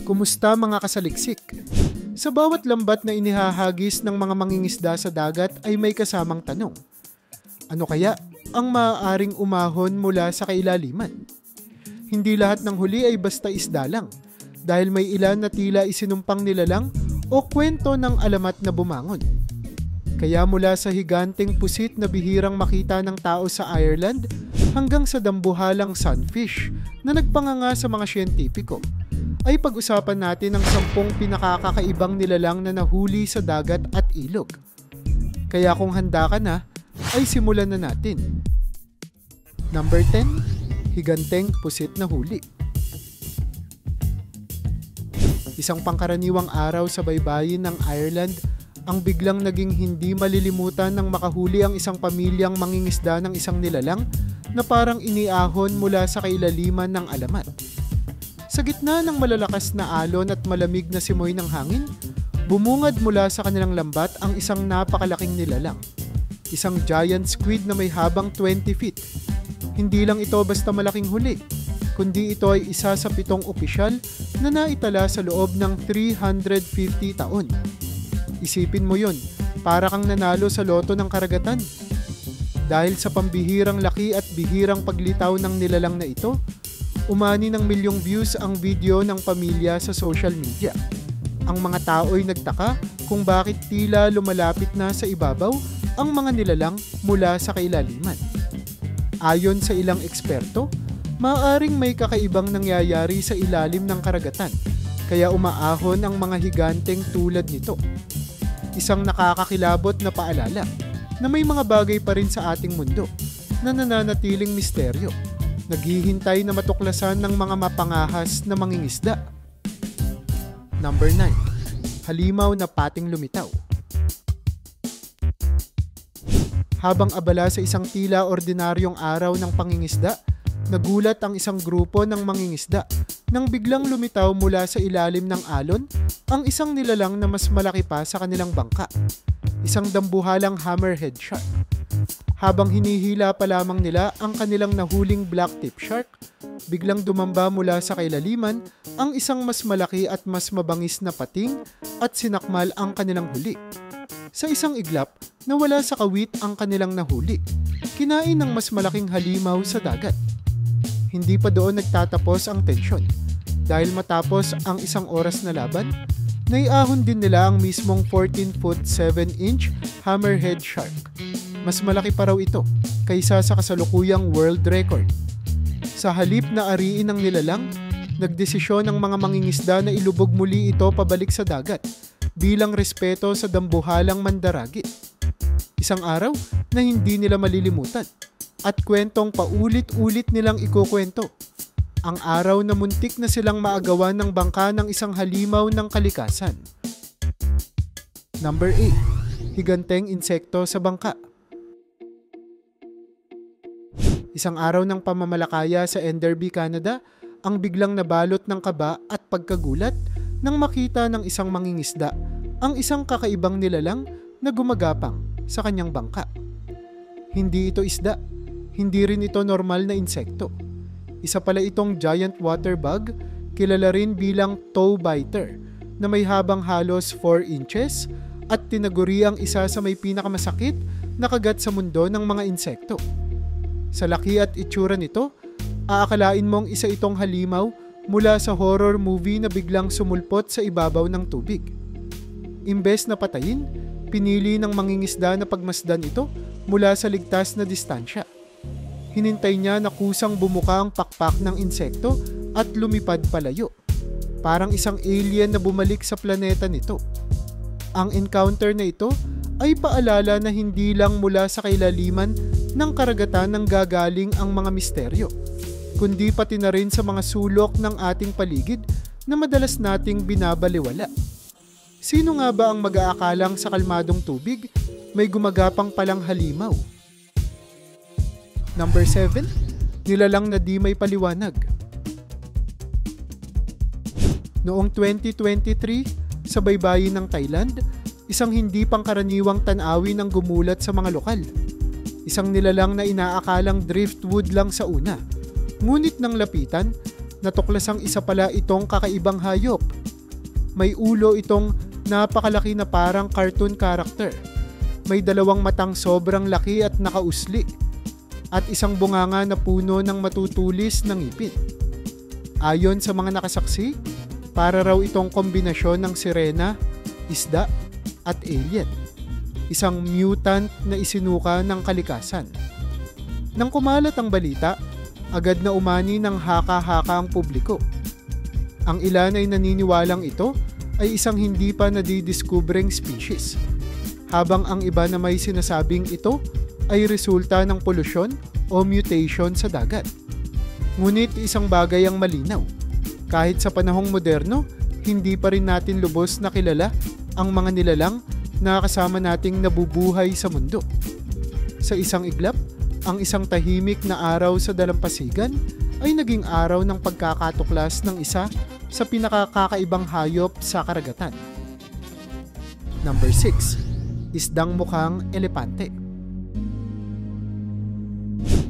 Kumusta mga kasaliksik? Sa bawat lambat na inihahagis ng mga mangingisda sa dagat ay may kasamang tanong. Ano kaya ang maaaring umahon mula sa kailaliman? Hindi lahat ng huli ay basta isda lang, dahil may ilan na tila isinumpang nilalang o kwento ng alamat na bumangon. Kaya mula sa higanteng pusit na bihirang makita ng tao sa Ireland hanggang sa dambuhalang sunfish na nagpanganga sa mga siyentipiko, ay pag-usapan natin ang 10 pinakakakaibang nilalang na nahuli sa dagat at ilog. Kaya kung handa ka na, ay simulan na natin. Number 10, higanteng pusit na huli. Isang pangkaraniwang araw sa baybayin ng Ireland ang biglang naging hindi malilimutan ng makahuli ang isang pamilyang mangingisda ng isang nilalang na parang iniahon mula sa kailaliman ng alamat. Sa gitna ng malalakas na alon at malamig na simoy ng hangin, bumungad mula sa kanilang lambat ang isang napakalaking nilalang. Isang giant squid na may habang 20 feet. Hindi lang ito basta malaking huli, kundi ito ay isa sa 7 opisyal na naitala sa loob ng 350 taon. Isipin mo yun, para kang nanalo sa loto ng karagatan. Dahil sa pambihirang laki at bihirang paglitaw ng nilalang na ito, umani ng milyong views ang video ng pamilya sa social media. Ang mga tao ay nagtaka kung bakit tila lumalapit na sa ibabaw ang mga nilalang mula sa kailaliman. Ayon sa ilang eksperto, maaaring may kakaibang nangyayari sa ilalim ng karagatan, kaya umaahon ang mga higanteng tulad nito. Isang nakakakilabot na paalala na may mga bagay pa rin sa ating mundo na nananatiling misteryo, naghihintay na matuklasan ng mga mapangahas na mangingisda. Number 9. Halimaw na pating lumitaw. Habang abala sa isang tila ordinaryong araw ng pangingisda, nagulat ang isang grupo ng mangingisda nang biglang lumitaw mula sa ilalim ng alon ang isang nilalang na mas malaki pa sa kanilang bangka. Isang dambuhalang hammerhead shark. Habang hinihila pa lamang nila ang kanilang nahuling blacktip shark, biglang dumamba mula sa kailaliman ang isang mas malaki at mas mabangis na pating at sinakmal ang kanilang huli. Sa isang iglap, nawala sa kawit ang kanilang nahuli, kinain ng mas malaking halimaw sa dagat. Hindi pa doon nagtatapos ang tensyon, dahil matapos ang isang oras na laban, naiahon din nila ang mismong 14-foot 7-inch hammerhead shark. Mas malaki pa raw ito kaysa sa kasalukuyang world record. Sa halip na ariin ng nilalang, nagdesisyon ang mga mangingisda na ilubog muli ito pabalik sa dagat bilang respeto sa dambuhalang mandaragi. Isang araw na hindi nila malilimutan at kwentong paulit-ulit nilang ikukwento. Ang araw na muntik na silang maagawan ng bangka ng isang halimaw ng kalikasan. Number 8. Higanteng insekto sa bangka. Isang araw ng pamamalakaya sa Enderby, Canada, ang biglang nabalot ng kaba at pagkagulat nang makita ng isang mangingisda ang isang kakaibang nilalang na gumagapang sa kanyang bangka. Hindi ito isda, hindi rin ito normal na insekto. Isa pala itong giant water bug, kilala rin bilang toe biter, na may habang halos 4 inches at tinaguri ang isa sa may pinakamasakit na kagat sa mundo ng mga insekto. Sa laki at itsura nito, aakalain mong isa itong halimaw mula sa horror movie na biglang sumulpot sa ibabaw ng tubig. Imbes na patayin, pinili ng mangingisda na pagmasdan ito mula sa ligtas na distansya. Hinintay niya na kusang bumuka ang pakpak ng insekto at lumipad palayo. Parang isang alien na bumalik sa planeta nito. Ang encounter na ito ay paalala na hindi lang mula sa kailaliman ng karagatan nang gagaling ang mga misteryo, kundi pati na rin sa mga sulok ng ating paligid na madalas nating binabaliwala. Sino nga ba ang mag-aakalang sa kalmadong tubig may gumagapang palang halimaw? Number 7. Nilalang na di may paliwanag. Noong 2023, sa baybayin ng Thailand, isang hindi pangkaraniwang tanawin ang gumulat sa mga lokal. Isang nilalang na inaakalang driftwood lang sa una. Ngunit nang lapitan, natuklasang isa pala itong kakaibang hayop. May ulo itong napakalaki na parang cartoon character. May dalawang matang sobrang laki at nakausli. At isang bunganga na puno ng matutulis ng ngipin. Ayon sa mga nakasaksi, para raw itong kombinasyon ng sirena, isda at alien. Isang mutant na isinuka ng kalikasan. Nang kumalat ang balita, agad na umani ng haka-haka ang publiko. Ang ilan ay naniniwalang ito ay isang hindi pa nadidiskubreng species, habang ang iba na may sinasabing ito ay resulta ng polusyon o mutation sa dagat. Ngunit isang bagay ang malinaw, kahit sa panahong moderno, hindi pa rin natin lubos na kilala ang mga nilalang na kasama nating nabubuhay sa mundo. Sa isang iglap, ang isang tahimik na araw sa dalampasigan ay naging araw ng pagkakatuklas ng isa sa pinakakakaibang hayop sa karagatan. Number 6. Isdang mukhang elepante.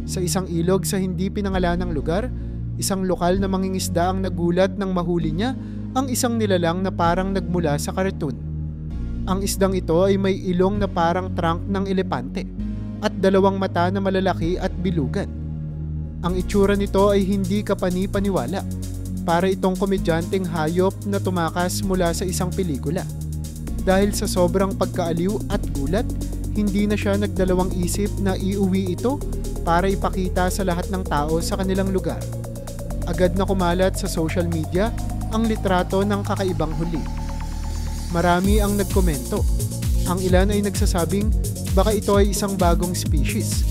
Sa isang ilog sa hindi pinangalanang lugar, isang lokal na mangingisda ang nagulat nang mahuli niya ang isang nilalang na parang nagmula sa karton. Ang isdang ito ay may ilong na parang trunk ng elepante at dalawang mata na malalaki at bilugan. Ang itsura nito ay hindi kapani-paniwala. Para itong komedyanteng hayop na tumakas mula sa isang pelikula. Dahil sa sobrang pagkaaliw at gulat, hindi na siya nagdalawang isip na iuwi ito para ipakita sa lahat ng tao sa kanilang lugar. Agad na kumalat sa social media ang litrato ng kakaibang huli. Marami ang nagkomento. Ang ilan ay nagsasabing baka ito ay isang bagong species,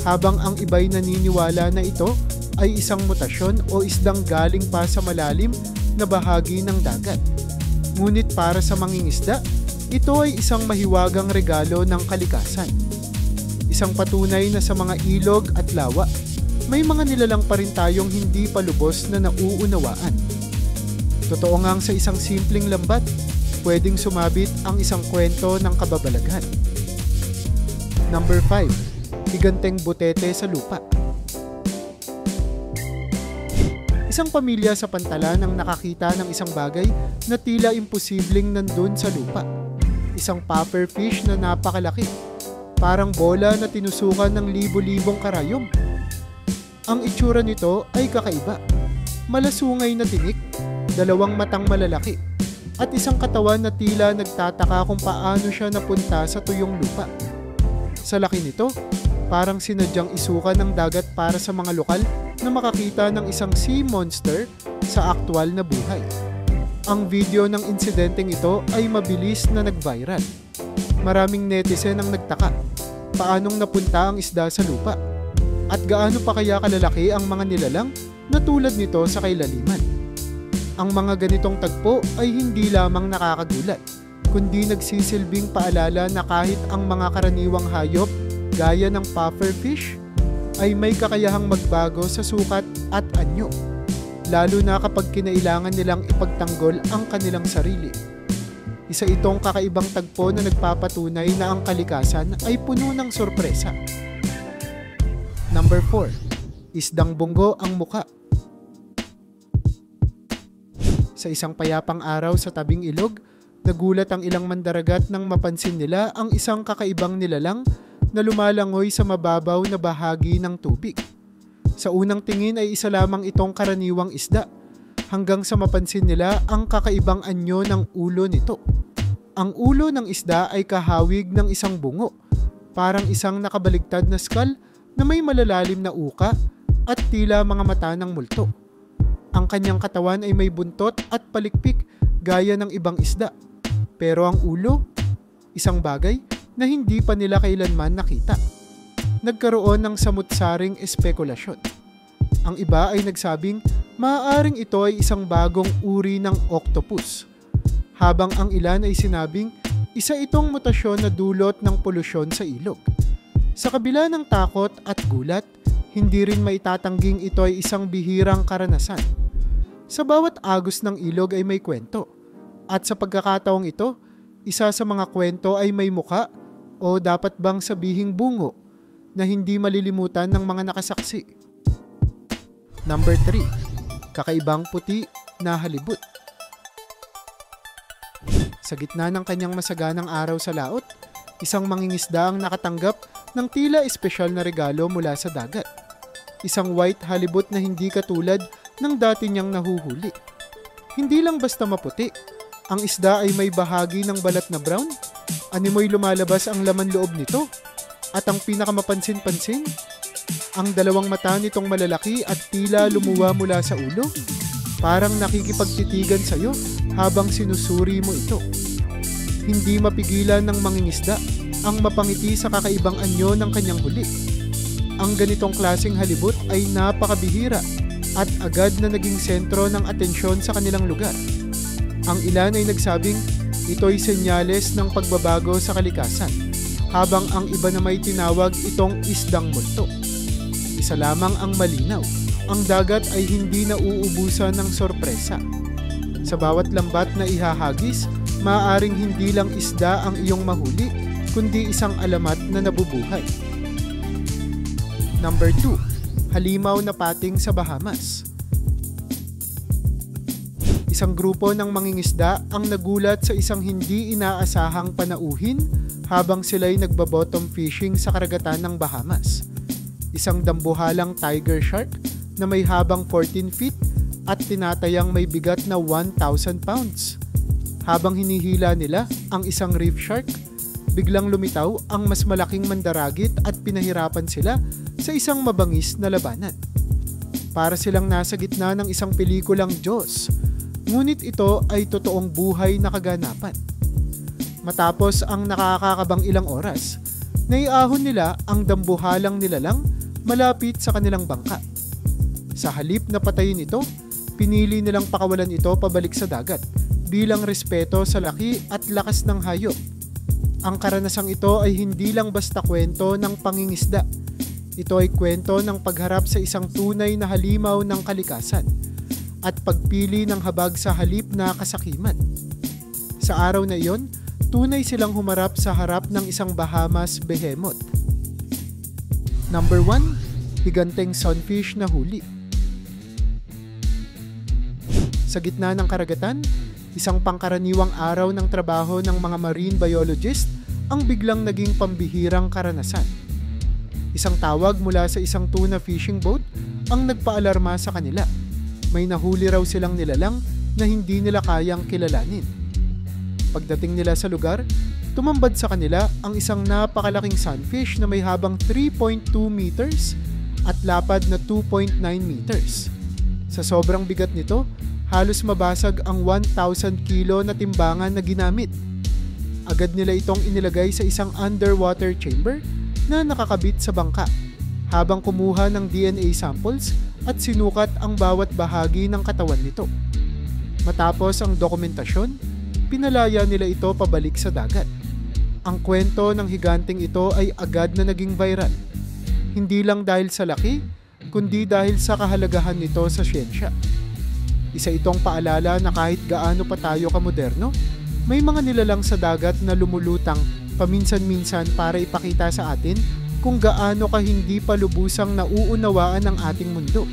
habang ang iba'y naniniwala na ito ay isang mutasyon o isdang galing pa sa malalim na bahagi ng dagat. Ngunit para sa mangingisda, ito ay isang mahiwagang regalo ng kalikasan. Isang patunay na sa mga ilog at lawa, may mga nilalang pa rin tayong hindi pa lubos na nauunawaan. Totoo ngang sa isang simpleng lambat, pwedeng sumabit ang isang kwento ng kababalaghan. Number 5. Higanteng butete sa lupa. Isang pamilya sa pantalan ang nakakita ng isang bagay na tila imposibleng nandun sa lupa. Isang pufferfish na napakalaki, parang bola na tinusukan ng libo-libong karayom. Ang itsura nito ay kakaiba. Malasungay na tinik, dalawang matang malalaki, at isang katawan na tila nagtataka kung paano siya napunta sa tuyong lupa. Sa laki nito, parang sinadyang isuka ng dagat para sa mga lokal na makakita ng isang sea monster sa aktwal na buhay. Ang video ng insidenteng ito ay mabilis na nag-viral. Maraming netizen ang nagtaka. Paanong napunta ang isda sa lupa? At gaano pa kaya kalalaki ang mga nilalang na tulad nito sa kailaliman? Ang mga ganitong tagpo ay hindi lamang nakakagulat, kundi nagsisilbing paalala na kahit ang mga karaniwang hayop gaya ng pufferfish ay may kakayahang magbago sa sukat at anyo, lalo na kapag kinailangan nilang ipagtanggol ang kanilang sarili. Isa itong kakaibang tagpo na nagpapatunay na ang kalikasan ay puno ng sorpresa. Number 4. Isdang bunggo ang muka. Sa isang payapang araw sa tabing ilog, nagulat ang ilang mandaragat nang mapansin nila ang isang kakaibang nilalang na lumalangoy sa mababaw na bahagi ng tubig. Sa unang tingin ay isa lamang itong karaniwang isda, hanggang sa mapansin nila ang kakaibang anyo ng ulo nito. Ang ulo ng isda ay kahawig ng isang bungo, parang isang nakabaligtad na skull na may malalalim na uka at tila mga mata ng multo. Ang kanyang katawan ay may buntot at palikpik gaya ng ibang isda, pero ang ulo, isang bagay na hindi pa nila kailanman nakita. Nagkaroon ng samut-saring espekulasyon. Ang iba ay nagsabing maaaring ito ay isang bagong uri ng octopus, habang ang ilan ay sinabing isa itong mutasyon na dulot ng polusyon sa ilog. Sa kabila ng takot at gulat, hindi rin maitatangging ito ay isang bihirang karanasan. Sa bawat agos ng ilog ay may kwento, at sa pagkakataong ito, isa sa mga kwento ay may muka o dapat bang sabihing bungo na hindi malilimutan ng mga nakasaksi. Number 3. kakaibang puti na halibut. Sa gitna ng kanyang masaganang araw sa laot, isang mangingisda ang nakatanggap ng tila espesyal na regalo mula sa dagat. Isang white halibut na hindi katulad ng dati niyang nahuhuli. Hindi lang basta maputi, ang isda ay may bahagi ng balat na brown. Animoy lumalabas ang laman loob nito. At ang pinakamapansin-pansin, ang dalawang mata nitong malalaki at tila lumuwa mula sa ulo. Parang nakikipagtitigan sa iyo habang sinusuri mo ito. Hindi mapigilan ng mangingisda ang mapangiti sa kakaibang anyo ng kanyang huli. Ang ganitong klaseng halibut ay napakabihira at agad na naging sentro ng atensyon sa kanilang lugar. Ang ilan ay nagsabing ito'y senyales ng pagbabago sa kalikasan, habang ang iba na may tinawag itong isdang multo. Isa lamang ang malinaw, ang dagat ay hindi nauubusan ng sorpresa. Sa bawat lambat na ihahagis, maaaring hindi lang isda ang iyong mahuli, kundi isang alamat na nabubuhay. Number 2. Halimaw na pating sa Bahamas. Isang grupo ng mangingisda ang nagulat sa isang hindi inaasahang panauhin habang sila'y nagbabottom fishing sa karagatan ng Bahamas. Isang dambuhalang tiger shark na may habang 14 feet at tinatayang may bigat na 1,000 pounds. Habang hinihila nila ang isang reef shark, biglang lumitaw ang mas malaking mandaragit at pinahirapan sila sa isang mabangis na labanan. Para silang nasa gitna ng isang pelikulang Jaws, ngunit ito ay totoong buhay na kaganapan. Matapos ang nakakakabang ilang oras, naiahon nila ang dambuhalang nilalang malapit sa kanilang bangka. Sa halip na patayin ito, pinili nilang pakawalan ito pabalik sa dagat bilang respeto sa laki at lakas ng hayop. Ang karanasang ito ay hindi lang basta kwento ng pangingisda. Ito ay kwento ng pagharap sa isang tunay na halimaw ng kalikasan at pagpili ng habag sa halip na kasakiman. Sa araw na iyon, tunay silang humarap sa harap ng isang Bahamas behemoth. Number 1. Higanteng sunfish na huli. Sa gitna ng karagatan, isang pangkaraniwang araw ng trabaho ng mga marine biologist ang biglang naging pambihirang karanasan. Isang tawag mula sa isang tuna fishing boat ang nagpaalarma sa kanila. May nahuli raw silang nilalang na hindi nila kayang kilalanin. Pagdating nila sa lugar, tumambad sa kanila ang isang napakalaking sunfish na may habang 3.2 meters at lapad na 2.9 meters. Sa sobrang bigat nito, halos mabasag ang 1,000 kilo na timbangan na ginamit. Agad nila itong inilagay sa isang underwater chamber na nakakabit sa bangka, habang kumuha ng DNA samples at sinukat ang bawat bahagi ng katawan nito. Matapos ang dokumentasyon, pinalaya nila ito pabalik sa dagat. Ang kwento ng higanting ito ay agad na naging viral. Hindi lang dahil sa laki, kundi dahil sa kahalagahan nito sa siyensya. Isa itong paalala na kahit gaano pa tayo kamoderno, may mga nilalang sa dagat na lumulutang paminsan-minsan para ipakita sa atin kung gaano ka hindi pa lubusang nauunawaan ang ating mundo.